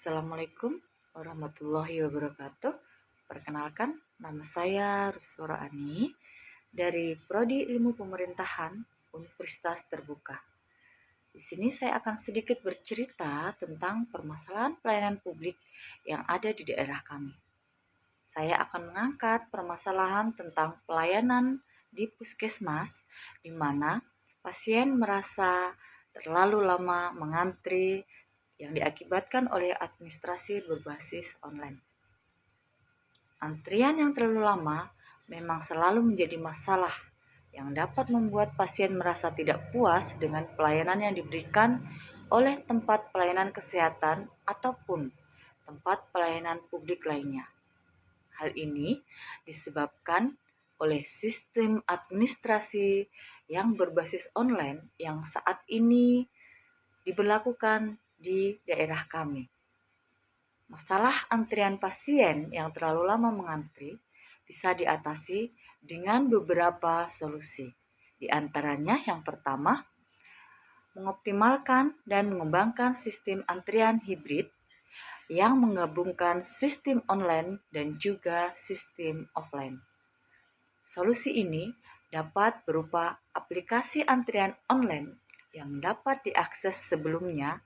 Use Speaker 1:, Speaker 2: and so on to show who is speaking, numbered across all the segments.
Speaker 1: Assalamualaikum warahmatullahi wabarakatuh. Perkenalkan, nama saya Rusura Ani dari Prodi Ilmu Pemerintahan Universitas Terbuka. Di sini saya akan sedikit bercerita tentang permasalahan pelayanan publik yang ada di daerah kami. Saya akan mengangkat permasalahan tentang pelayanan di puskesmas, di mana pasien merasa terlalu lama mengantri yang diakibatkan oleh administrasi berbasis online. Antrian yang terlalu lama memang selalu menjadi masalah yang dapat membuat pasien merasa tidak puas dengan pelayanan yang diberikan oleh tempat pelayanan kesehatan ataupun tempat pelayanan publik lainnya. Hal ini disebabkan oleh sistem administrasi yang berbasis online yang saat ini diberlakukan di daerah kami. Masalah antrian pasien yang terlalu lama mengantri bisa diatasi dengan beberapa solusi. Di antaranya yang pertama, mengoptimalkan dan mengembangkan sistem antrian hibrid yang menggabungkan sistem online dan juga sistem offline. Solusi ini dapat berupa aplikasi antrian online yang dapat diakses sebelumnya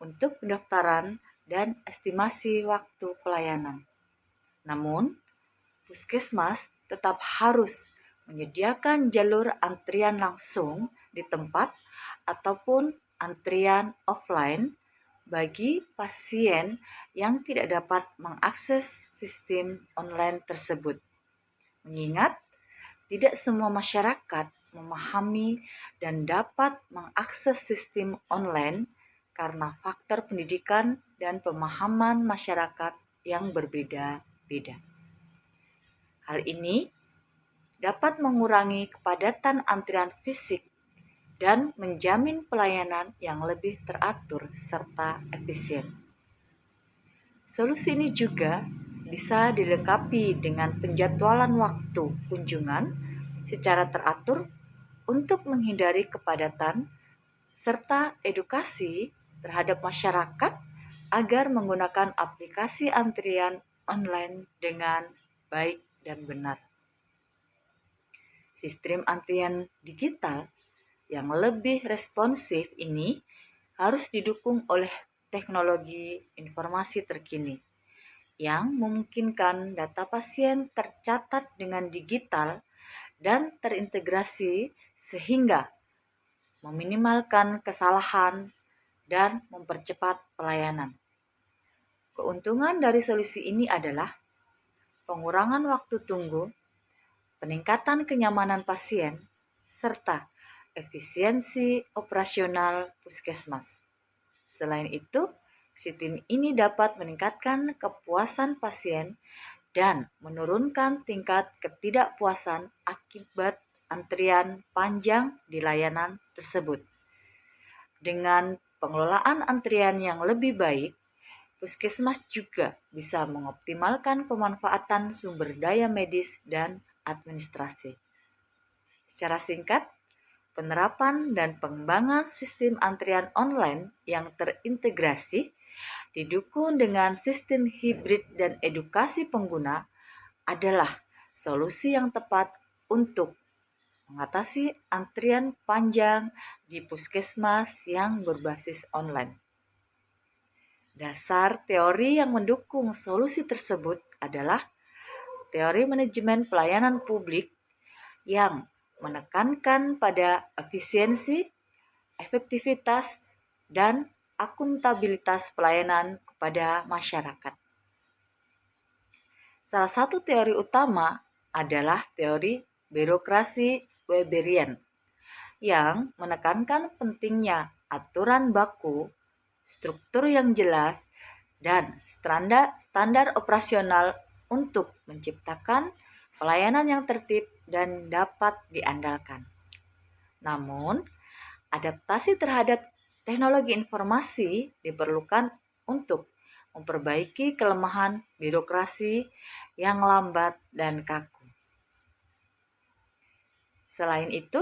Speaker 1: untuk pendaftaran dan estimasi waktu pelayanan. Namun, puskesmas tetap harus menyediakan jalur antrian langsung di tempat ataupun antrian offline bagi pasien yang tidak dapat mengakses sistem online tersebut. Mengingat tidak semua masyarakat memahami dan dapat mengakses sistem online karena faktor pendidikan dan pemahaman masyarakat yang berbeda-beda. Hal ini dapat mengurangi kepadatan antrian fisik dan menjamin pelayanan yang lebih teratur serta efisien. Solusi ini juga bisa dilengkapi dengan penjadwalan waktu kunjungan secara teratur untuk menghindari kepadatan serta edukasi terhadap masyarakat agar menggunakan aplikasi antrian online dengan baik dan benar. Sistem antrian digital yang lebih responsif ini harus didukung oleh teknologi informasi terkini yang memungkinkan data pasien tercatat dengan digital dan terintegrasi sehingga meminimalkan kesalahan dan mempercepat pelayanan. Keuntungan dari solusi ini adalah pengurangan waktu tunggu, peningkatan kenyamanan pasien, serta efisiensi operasional puskesmas. Selain itu, sistem ini dapat meningkatkan kepuasan pasien dan menurunkan tingkat ketidakpuasan akibat antrian panjang di layanan tersebut. Dengan pengelolaan antrian yang lebih baik, puskesmas juga bisa mengoptimalkan pemanfaatan sumber daya medis dan administrasi. Secara singkat, penerapan dan pengembangan sistem antrian online yang terintegrasi didukung dengan sistem hibrid dan edukasi pengguna adalah solusi yang tepat untuk mengatasi antrian panjang di puskesmas yang berbasis online. Dasar teori yang mendukung solusi tersebut adalah teori manajemen pelayanan publik yang menekankan pada efisiensi, efektivitas, dan akuntabilitas pelayanan kepada masyarakat. Salah satu teori utama adalah teori birokrasi Weberian yang menekankan pentingnya aturan baku, struktur yang jelas, dan standar operasional untuk menciptakan pelayanan yang tertib dan dapat diandalkan. Namun, adaptasi terhadap teknologi informasi diperlukan untuk memperbaiki kelemahan birokrasi yang lambat dan kaku. Selain itu,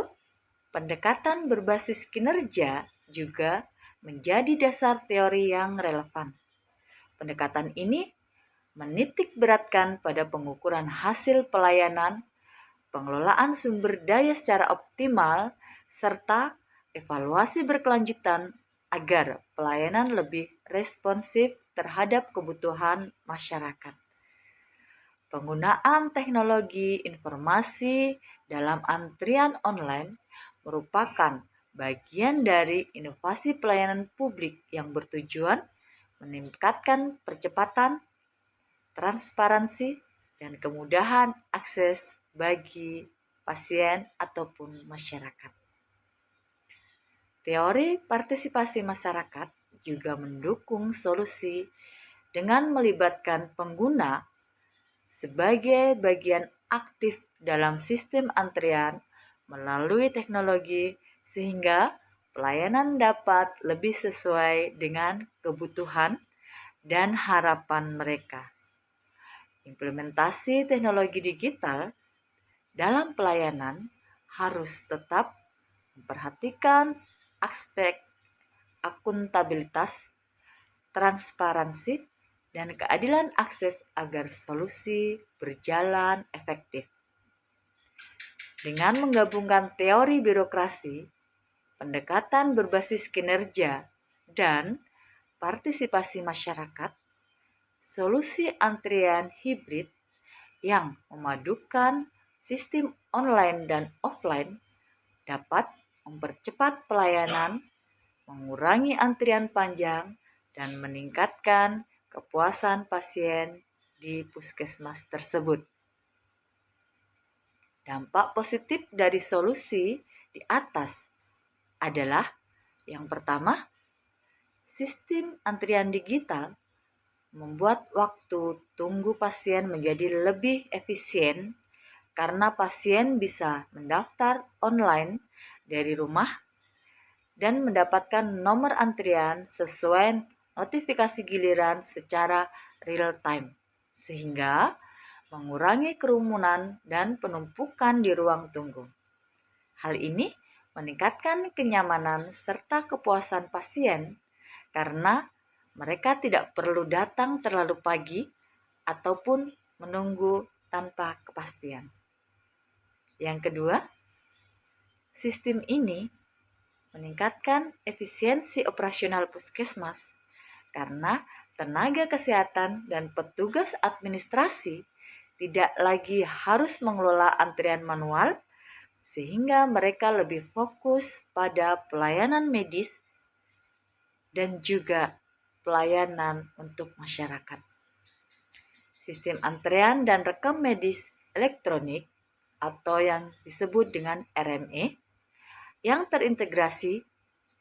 Speaker 1: pendekatan berbasis kinerja juga menjadi dasar teori yang relevan. Pendekatan ini menitik beratkan pada pengukuran hasil pelayanan, pengelolaan sumber daya secara optimal, serta evaluasi berkelanjutan agar pelayanan lebih responsif terhadap kebutuhan masyarakat. Penggunaan teknologi informasi dalam antrian online merupakan bagian dari inovasi pelayanan publik yang bertujuan meningkatkan percepatan, transparansi, dan kemudahan akses bagi pasien ataupun masyarakat. Teori partisipasi masyarakat juga mendukung solusi dengan melibatkan pengguna sebagai bagian aktif dalam sistem antrian melalui teknologi sehingga pelayanan dapat lebih sesuai dengan kebutuhan dan harapan mereka. Implementasi teknologi digital dalam pelayanan harus tetap memperhatikan aspek akuntabilitas, transparansi, dan keadilan akses agar solusi berjalan efektif. Dengan menggabungkan teori birokrasi, pendekatan berbasis kinerja, dan partisipasi masyarakat, solusi antrian hibrid yang memadukan sistem online dan offline dapat mempercepat pelayanan, mengurangi antrian panjang, dan meningkatkan kepuasan pasien di puskesmas tersebut. Dampak positif dari solusi di atas adalah yang pertama, sistem antrian digital membuat waktu tunggu pasien menjadi lebih efisien karena pasien bisa mendaftar online dari rumah dan mendapatkan nomor antrian sesuai notifikasi giliran secara real time, sehingga mengurangi kerumunan dan penumpukan di ruang tunggu. Hal ini meningkatkan kenyamanan serta kepuasan pasien karena mereka tidak perlu datang terlalu pagi ataupun menunggu tanpa kepastian. Yang kedua, sistem ini meningkatkan efisiensi operasional puskesmas karena tenaga kesehatan dan petugas administrasi tidak lagi harus mengelola antrian manual sehingga mereka lebih fokus pada pelayanan medis dan juga pelayanan untuk masyarakat. Sistem antrean dan rekam medis elektronik atau yang disebut dengan RME yang terintegrasi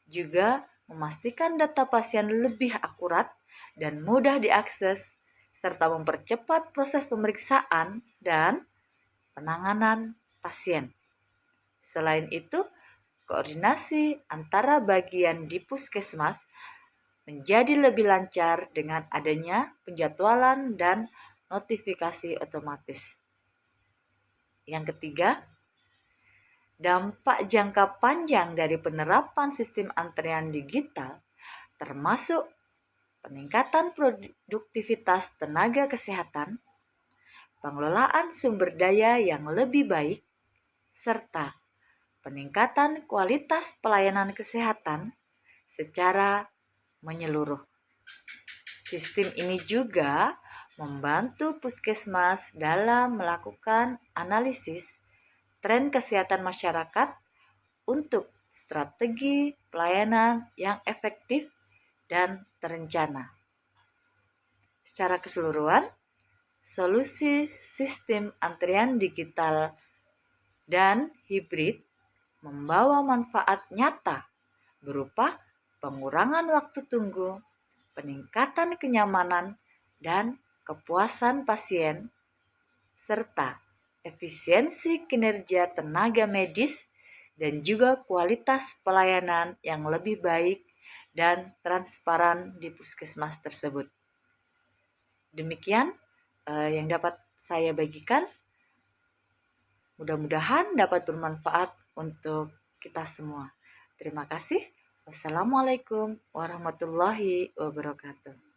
Speaker 1: juga memastikan data pasien lebih akurat dan mudah diakses serta mempercepat proses pemeriksaan dan penanganan pasien. Selain itu, koordinasi antara bagian di puskesmas menjadi lebih lancar dengan adanya penjadwalan dan notifikasi otomatis. Yang ketiga, dampak jangka panjang dari penerapan sistem antrean digital termasuk peningkatan produktivitas tenaga kesehatan, pengelolaan sumber daya yang lebih baik, serta peningkatan kualitas pelayanan kesehatan secara menyeluruh. Sistem ini juga membantu puskesmas dalam melakukan analisis tren kesehatan masyarakat untuk strategi pelayanan yang efektif dan terencana. Secara keseluruhan, solusi sistem antrian digital dan hibrid membawa manfaat nyata berupa pengurangan waktu tunggu, peningkatan kenyamanan dan kepuasan pasien, serta efisiensi kinerja tenaga medis dan juga kualitas pelayanan yang lebih baik dan transparan di puskesmas tersebut. Demikian yang dapat saya bagikan. Mudah-mudahan dapat bermanfaat untuk kita semua. Terima kasih. Wassalamualaikum warahmatullahi wabarakatuh.